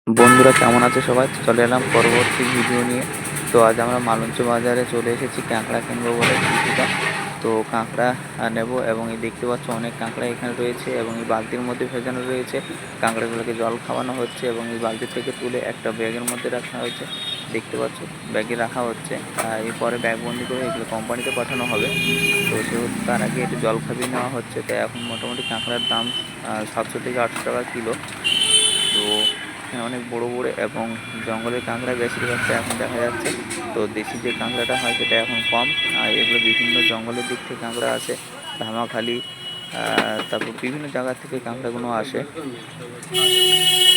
বন্ধুরা কেমন আছে সবাই? চলে এলাম পরবর্তী ভিডিও নিয়ে। তো আজ আমরা মালঞ্চ বাজারে চলে এসেছি কাঁকড়া কিনবো বলে কিছুটা। তো কাঁকড়া নেব এবং এই দেখতে পাচ্ছ অনেক কাঁকড়া এখানে রয়েছে এবং এই বালতির মধ্যে ভেজানো রয়েছে। কাঁকড়াগুলোকে জল খাওয়ানো হচ্ছে এবং এই বালতি থেকে তুলে একটা ব্যাগের মধ্যে রাখা হয়েছে। দেখতে পাচ্ছ ব্যাগে রাখা হচ্ছে। এরপরে ব্যাগ বন্দি করে এগুলো কোম্পানিতে পাঠানো হবে। তো সেহেতু তার আগে একটু জল খাবিয়ে নেওয়া হচ্ছে। তাই এখন মোটামুটি কাঁকড়ার দাম 700 থেকে 800 টাকা কিলো। তো এখানে অনেক বড় বড় এবং জঙ্গলের কাঁকড়া বেশিরভাগটা এখন দেখা যাচ্ছে। তো দেশি যে কাঁকড়াটা হয় সেটা এখন কম। আর এগুলো বিভিন্ন জঙ্গলের দিক থেকে কাঁকড়া আসে, ধামাখালি, তারপর বিভিন্ন জায়গা থেকে কাঁকড়াগুলো আসে।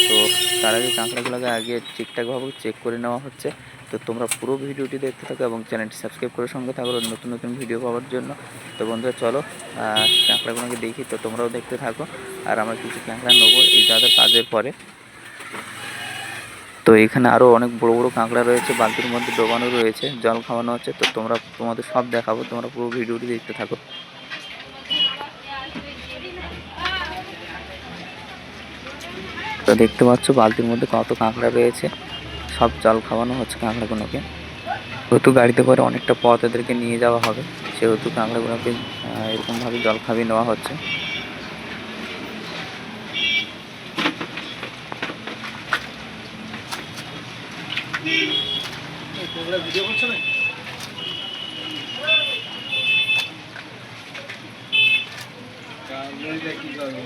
তো তার আগে কাঁকড়াগুলোকে আগে ঠিকঠাকভাবে চেক করে নেওয়া হচ্ছে। তো তোমরা পুরো ভিডিওটি দেখতে থাকো এবং চ্যানেলটি সাবস্ক্রাইব করে সঙ্গে থাকো নতুন নতুন ভিডিও পাওয়ার জন্য। তো বন্ধুরা চলো কাঁকড়াগুলোকে দেখি, তো তোমরাও দেখতে থাকো। আর আমরা কিছু কাঁকড়া নেবো এই দাদার কাজের পরে। তো এখানে আরও অনেক বড় বড় কাঁকড়া রয়েছে, বালতির মধ্যে ডোবানো রয়েছে, জল খাওয়ানো হচ্ছে। তো তোমাদের সব দেখাবো, তোমরা পুরো ভিডিওটি দেখতে থাকো। তো দেখতে পাচ্ছ বালতির মধ্যে কত কাঁকড়া রয়েছে, সব জল খাওয়ানো হচ্ছে কাঁকড়াগুলোকে। যেহেতু গাড়িতে করে অনেকটা পথ এদেরকে নিয়ে যাওয়া হবে, সেহেতু কাঁকড়াগুলোকে এরকমভাবে জল খাইয়ে নেওয়া হচ্ছে। ভিডিও করছো না? কি করবে?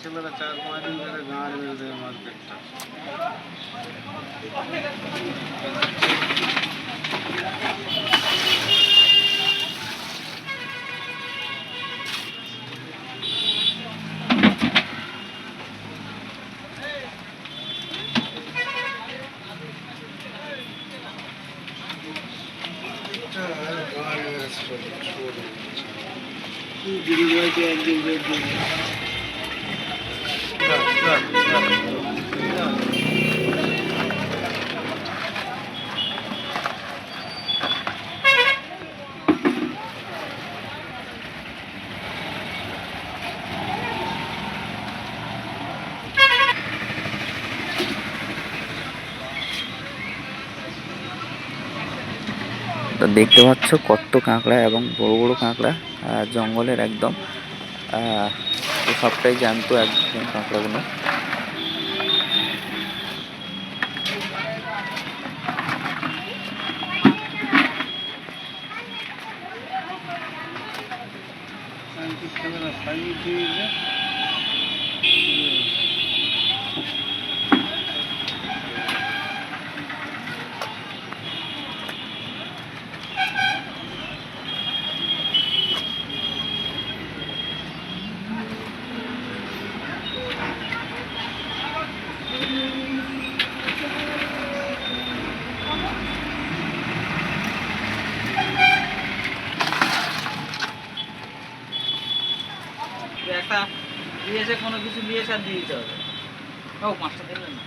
ছেলেরা 4-5 দিন ধরে গাঁড় মেরে দেয় মার্কেটটা। তো দেখতে পাচ্ছ কত কাঁকড়া এবং বড় বড় কাঁকড়া, জঙ্গলের একদম। তো সবটাই জ্যান্ত একদম কাঁকড়াগুলো। একটা দিয়েছে, কোনো কিছু দিয়েছে আর দিয়ে দিতে হবে। ও 5টা দিলেন না।